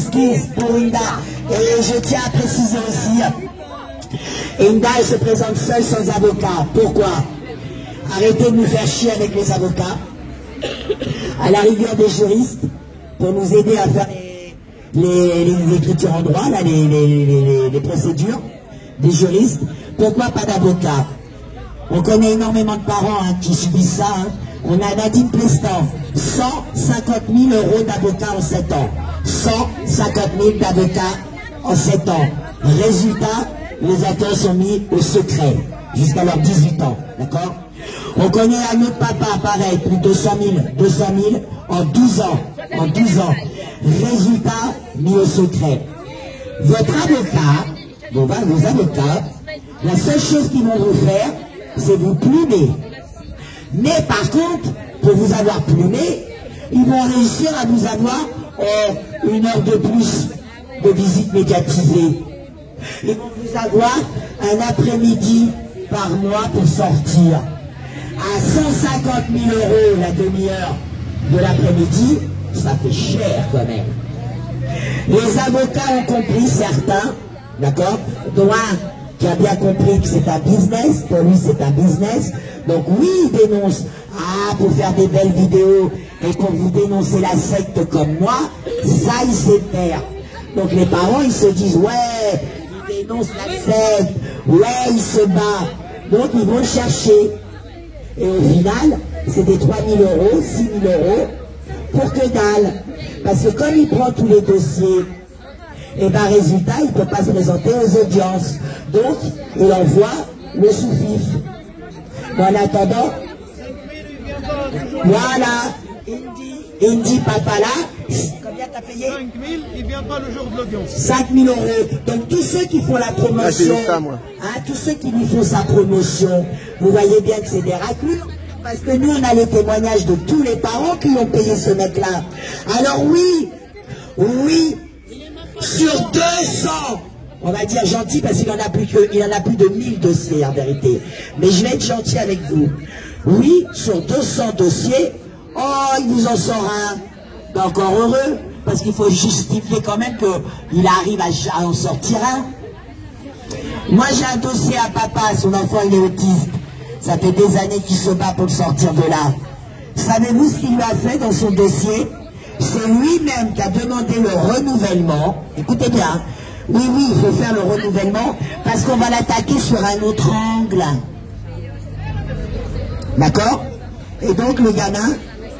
excuse pour Inda. Et je tiens à préciser aussi, Inda, elle se présente seule sans avocat. Pourquoi? Arrêtez de nous faire chier avec les avocats. À la rigueur des juristes, pour nous aider à faire les écritures en droit, là, les procédures des juristes. Pourquoi pas d'avocat? On connaît énormément de parents qui subissent ça. On a Nadine Plestan, 150 000 € d'avocat en 7 ans. 150 000 d'avocats en 7 ans. Résultat, les acteurs sont mis au secret jusqu'à leurs 18 ans. D'accord? On connaît un autre papa, pareil, plus de 200 000 en 12 ans. En 12 ans. Résultat, mis au secret. Votre avocat, vos avocats, la seule chose qu'ils vont vous faire, c'est vous plumer. Mais par contre, pour vous avoir plumé, ils vont réussir à vous avoir 1 heure de plus de visite médiatisée. Ils vont vous avoir un après-midi par mois pour sortir. À 150 000 € la demi-heure de l'après-midi, ça fait cher quand même. Les avocats ont compris, certains, d'accord, dont un qui a bien compris que c'est un business, pour lui c'est un business, donc oui, il dénonce, pour faire des belles vidéos, et pour vous dénoncer la secte comme moi, ça il sait faire. Donc les parents, ils se disent, ouais, il dénonce la secte, ouais, il se bat, donc ils vont le chercher. Et au final, c'est des 3 000 €, 6 000 € pour que dalle. Parce que comme il prend tous les dossiers, et bien résultat, il ne peut pas se présenter aux audiences. Donc, il envoie le sous-fif. En attendant, voilà, Indy papa là, combien t'as payé? 5 000, il ne vient pas le jour de l'audience. 5 000 €. Donc tous ceux qui font la promotion, tous ceux qui lui font sa promotion, vous voyez bien que c'est des raclures. Parce que nous, on a les témoignages de tous les parents qui ont payé ce mec-là. Alors oui, sur 200, on va dire gentil parce qu'il en a plus de 1000 dossiers en vérité. Mais je vais être gentil avec vous. Oui, sur 200 dossiers, il vous en sort un. Encore heureux, parce qu'il faut justifier quand même qu'il arrive à en sortir un. Moi j'ai un dossier à papa, son enfant il est autiste. Ça fait des années qu'il se bat pour le sortir de là. Savez-vous ce qu'il lui a fait dans son dossier? C'est lui-même qui a demandé le renouvellement. Écoutez bien. Oui, il faut faire le renouvellement parce qu'on va l'attaquer sur un autre angle. D'accord? Et donc le gamin,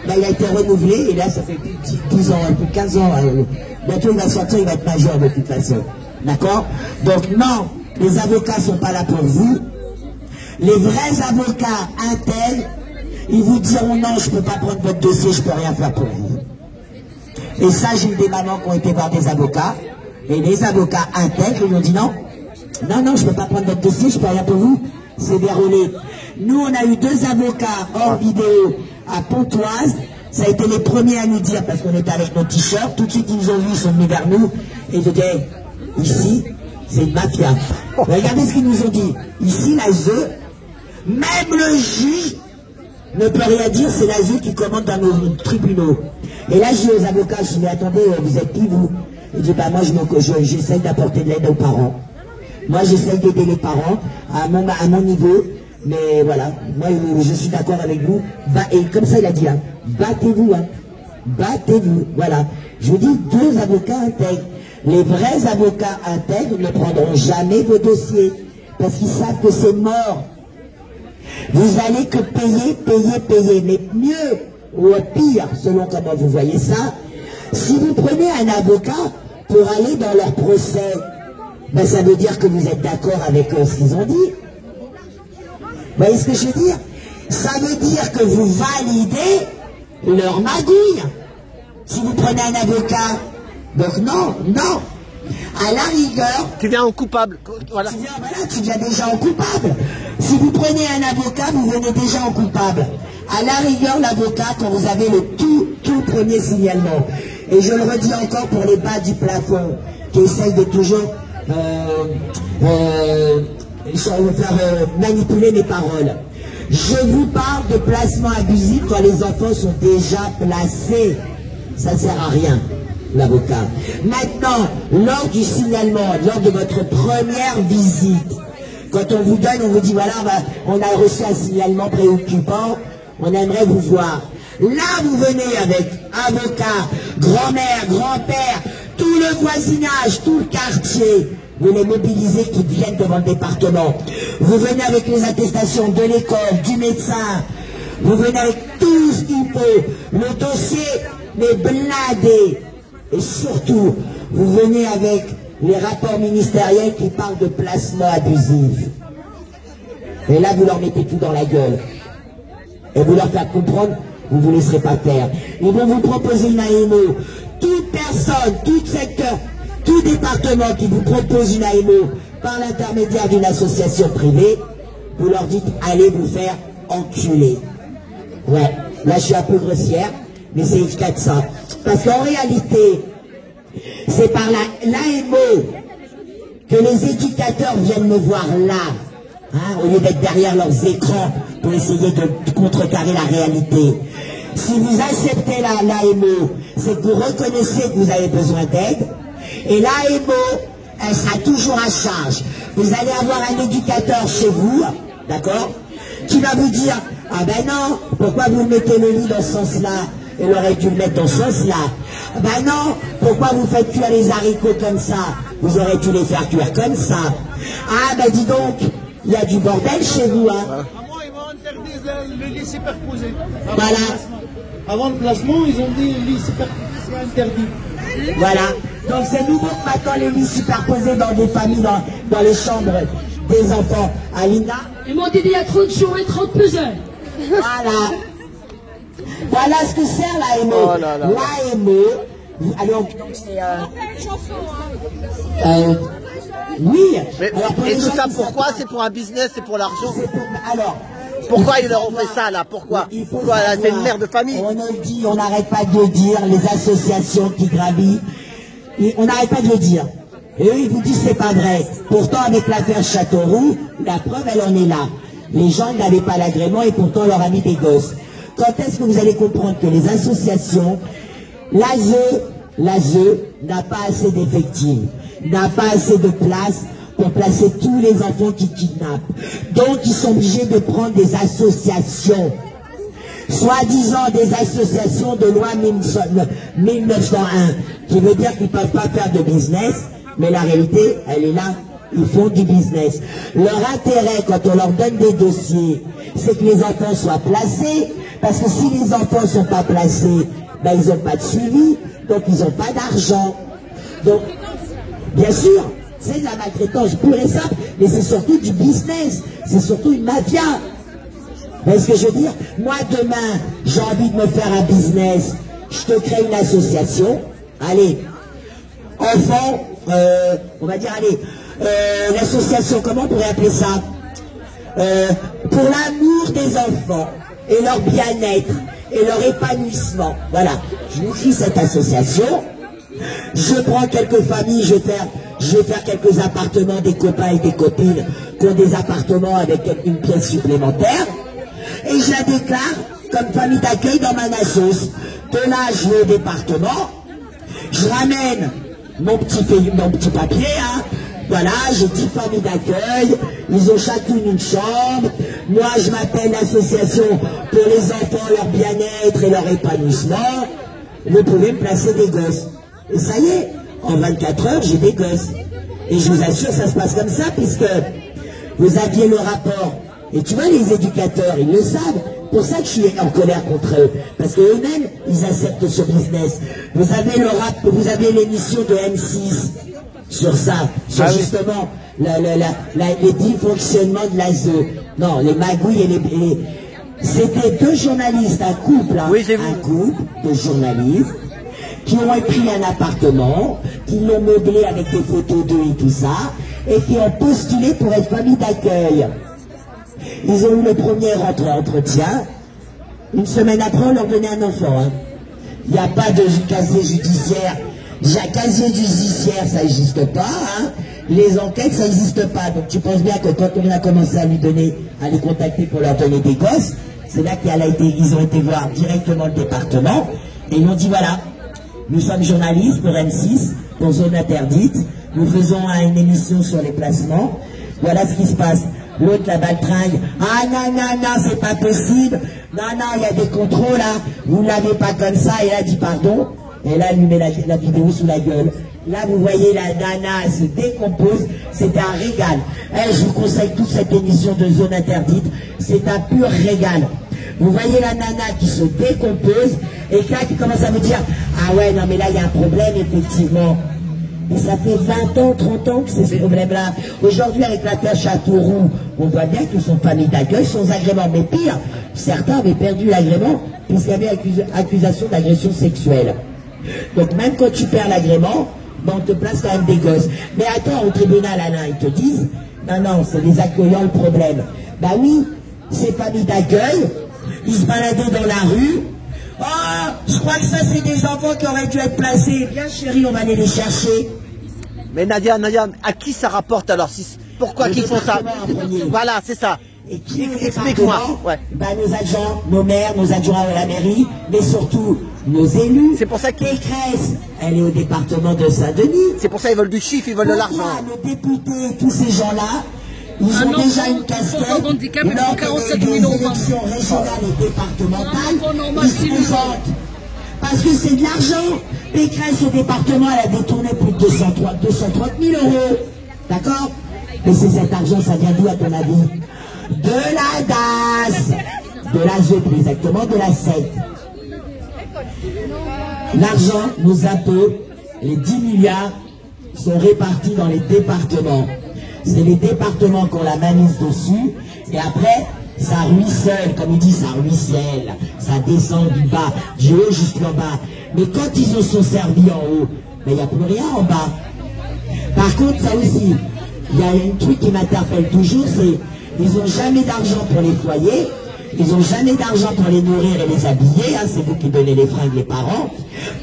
il a été renouvelé et là ça fait plus de 12 ans, plus de 15 ans. Bientôt il va sortir, il va être majeur de toute façon. D'accord? Donc non, les avocats ne sont pas là pour vous. Les vrais avocats intègres, ils vous diront non, je ne peux pas prendre votre dossier, je ne peux rien faire pour vous. Et ça, j'ai eu des mamans qui ont été voir des avocats, et les avocats intègres, ils ont dit non, je ne peux pas prendre votre dossier, je ne peux rien pour vous, c'est déroulé. Nous, on a eu 2 avocats hors vidéo à Pontoise, ça a été les premiers à nous dire, parce qu'on était avec nos t-shirts, tout de suite ils nous ont vus, ils sont venus vers nous, et ils disaient, ici, c'est une mafia. Regardez ce qu'ils nous ont dit, ici, la ZE, même le juge ne peut rien dire, c'est la ZE qui commande dans nos tribunaux. Et là, je dis aux avocats, je dis, mais attendez, vous êtes qui, vous? Il dit, moi, j'essaye d'apporter de l'aide aux parents. Moi, j'essaye d'aider les parents à mon niveau. Mais voilà, moi, je suis d'accord avec vous. Et comme ça, il a dit, battez-vous, battez-vous. Voilà. Je vous dis, 2 avocats intègres. Les vrais avocats intègres ne prendront jamais vos dossiers. Parce qu'ils savent que c'est mort. Vous allez que payer, mais mieux ou pire, selon comment vous voyez ça, si vous prenez un avocat pour aller dans leur procès, ça veut dire que vous êtes d'accord avec ce qu'ils ont dit. Vous voyez ce que je veux dire? Ça veut dire que vous validez leur magouille. Si vous prenez un avocat, donc non. À la rigueur... Tu viens en coupable. Voilà. Tu viens déjà en coupable. Si vous prenez un avocat, vous venez déjà en coupable. À la rigueur, l'avocat, quand vous avez le tout premier signalement. Et je le redis encore pour les bas du plafond, qui essayent de toujours faire manipuler mes paroles. Je vous parle de placement abusif quand les enfants sont déjà placés. Ça ne sert à rien. l'avocat. Maintenant, lors du signalement, lors de votre première visite, quand on vous donne, on vous dit, voilà, on a reçu un signalement préoccupant, on aimerait vous voir. Là, vous venez avec avocat, grand-mère, grand-père, tout le voisinage, tout le quartier. Vous les mobilisez qui viennent devant le département. Vous venez avec les attestations de l'école, du médecin. Vous venez avec tout ce qu'il faut. Le dossier est blindé. Et surtout, vous venez avec les rapports ministériels qui parlent de placement abusif. Et là, vous leur mettez tout dans la gueule. Et vous leur faites comprendre, vous ne vous laisserez pas faire. Ils vont vous proposer une AMO. Toute personne, tout secteur, tout département qui vous propose une AMO par l'intermédiaire d'une association privée, vous leur dites, allez vous faire enculer. Ouais, là je suis un peu grossière, mais c'est expliqué de ça. Parce qu'en réalité, c'est par l'AMO que les éducateurs viennent me voir là, hein, au lieu d'être derrière leurs écrans pour essayer de contrecarrer la réalité. Si vous acceptez l'AMO, c'est que vous reconnaissez que vous avez besoin d'aide, et l'AMO, elle sera toujours à charge. Vous allez avoir un éducateur chez vous, d'accord, qui va vous dire, ah ben non, pourquoi vous mettez le lit dans ce sens-là? Il aurait dû le mettre dans ce sens-là. Ben non, pourquoi vous faites cuire les haricots comme ça? Vous aurez dû les faire cuire comme ça. Ah ben dis donc, il y a du bordel chez vous, hein. À moi, ils vont interdire le lit superposé. Voilà. Avant le placement, ils ont dit le lit superposé, c'est interdit. Voilà. Donc c'est nouveau que maintenant les lits superposés dans des familles, dans les chambres des enfants. Alina? Ils m'ont dit il y a 30 jours et 30 peseurs. Voilà. Voilà ce que sert l'AMO. Oh là là. L'AMO, alors, c'est oui. Mais, alors, et tout ça qui pourquoi? C'est pour un business, c'est pour l'argent. Alors, Pourquoi ils leur ont fait ça là? Pourquoi? il faut Pourquoi là, c'est une savoir, mère de famille. on le dit, on n'arrête pas de le dire, les associations qui gravitent, on n'arrête pas de le dire. Et eux, ils vous disent c'est pas vrai. Pourtant, avec l'affaire Châteauroux, la preuve, elle en est là. Les gens n'avaient pas l'agrément et pourtant, on leur a mis des gosses. Quand est-ce que vous allez comprendre que les associations, l'ASE n'a pas assez d'effectifs, n'a pas assez de place pour placer tous les enfants qui kidnappent. Donc, ils sont obligés de prendre des associations, soi-disant des associations de loi 1901, qui veut dire qu'ils ne peuvent pas faire de business, mais la réalité, elle est là, ils font du business. Leur intérêt, quand on leur donne des dossiers, c'est que les enfants soient placés, parce que si les enfants ne sont pas placés, ben, ils n'ont pas de suivi, donc ils n'ont pas d'argent. Donc, bien sûr, c'est de la maltraitance pure et simple, mais c'est surtout du business, c'est surtout une mafia. Vous voyez ce que je veux dire? Moi, demain, j'ai envie de me faire un business, je te crée une association, allez, enfants, on va dire, allez, l'association, comment on pourrait appeler ça? Pour l'amour des enfants, et leur bien-être, et leur épanouissement. Voilà, je vous crie cette association, je prends quelques familles, je vais faire quelques appartements, des copains et des copines qui ont des appartements avec une pièce supplémentaire, et je la déclare comme famille d'accueil dans ma assoce. De là, je vais au département, je ramène mon petit papier, hein. Voilà, j'ai 10 familles d'accueil, ils ont chacune une chambre, moi je m'appelle l'association pour les enfants, leur bien-être et leur épanouissement, vous pouvez me placer des gosses. Et ça y est, en 24 heures, j'ai des gosses. Et je vous assure, ça se passe comme ça, puisque vous aviez le rapport. Et tu vois, les éducateurs, ils le savent. Pour ça que je suis en colère contre eux. Parce qu'eux-mêmes, ils acceptent ce business. Vous avez le rap, vous avez l'émission de M6 sur ça, sur justement les dysfonctionnements de l'ASE. Non, les magouilles et les c'était deux journalistes, un couple, hein, oui, un couple de journalistes qui ont pris un appartement, qui l'ont meublé avec des photos d'eux et tout ça, et qui ont postulé pour être famille d'accueil. Ils ont eu le premier entretien. Une semaine après, on leur donnait un enfant. Hein. Il n'y a pas de casier judiciaire. Casier judiciaire, ça n'existe pas. Hein. Les enquêtes, ça n'existe pas. Donc tu penses bien que quand on a commencé à les contacter pour leur donner des gosses, c'est là qu'ils ont été voir directement le département. Et ils ont dit voilà, Nous sommes journalistes pour M6, pour Zone Interdite. Nous faisons une émission sur les placements. Voilà ce qui se passe. L'autre la baltringue. Ah non, non, non, c'est pas possible. Non, non, il y a des contrôles là. Vous ne l'avez pas comme ça. Et là, dit pardon. Et là, elle lui met la vidéo sous la gueule. Là, vous voyez, la nana, elle se décompose. C'est un régal. Eh, je vous conseille toute cette émission de Zone Interdite. C'est un pur régal. Vous voyez la nana qui se décompose et là qui commence à me dire « Ah ouais, non mais là il y a un problème effectivement ». Et ça fait 20 ans, 30 ans que c'est ce problème-là. Aujourd'hui avec l'affaire Châteauroux, on voit bien qu'ils sont familles d'accueil, sans agrément. Mais pire, certains avaient perdu l'agrément puisqu'il y avait accusation d'agression sexuelle. Donc même quand tu perds l'agrément, ben, on te place quand même des gosses. Mais attends, au tribunal, Alain, ils te disent « Non, non, c'est les accueillants le problème ». Bah oui, ces familles d'accueil, ils se baladaient dans la rue. Oh, je crois que ça, c'est des enfants qui auraient dû être placés. Bien, chérie, on va aller les chercher. Mais Nadia, à qui ça rapporte alors pourquoi qu'ils font ça? Voilà, c'est ça. Et qui explique-moi. Ouais. Ben, nos agents, nos maires, nos adjoints à la mairie, mais surtout nos élus. C'est pour ça que Pécresse, elle est au département de Saint-Denis. C'est pour ça qu'ils veulent du chiffre, ils veulent de l'argent. Nos députés, tous ces gens-là, ils ont déjà une casquette. Lors des élections régionales et départementales, ils se présentent. Parce que c'est de l'argent. Pécresse au département, elle a détourné plus de 230 000 €. D'accord? Mais c'est cet argent, ça vient d'où à ton avis? De la DAS. De la ZE, plus exactement, de la SEC. L'argent, nos impôts, les 10 milliards sont répartis dans les départements. C'est les départements qui ont la mainmise dessus. Et après, ça ruisselle, comme il dit, ça ruisselle. Ça descend du bas, du haut jusqu'en bas. Mais quand ils en sont servis en haut, il n'y a plus rien en bas. Par contre, ça aussi, il y a un truc qui m'interpelle toujours, c'est ils n'ont jamais d'argent pour les foyers, ils n'ont jamais d'argent pour les nourrir et les habiller, hein, c'est vous qui donnez les fringues, les parents.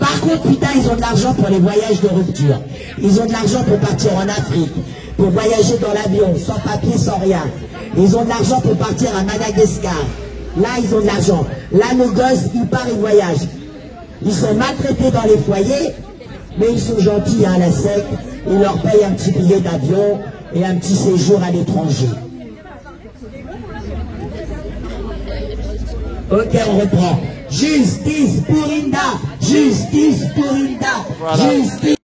Par contre, putain, ils ont de l'argent pour les voyages de rupture. Ils ont de l'argent pour partir en Afrique, pour voyager dans l'avion, sans papier, sans rien. Ils ont de l'argent pour partir à Madagascar. Là, ils ont de l'argent. Là, nos gosses, ils partent, ils voyagent. Ils sont maltraités dans les foyers, mais ils sont gentils, hein, la SEC. Ils leur payent un petit billet d'avion et un petit séjour à l'étranger. Ok, on reprend. Justice pour Inda. Justice pour Inda. Voilà. Justice.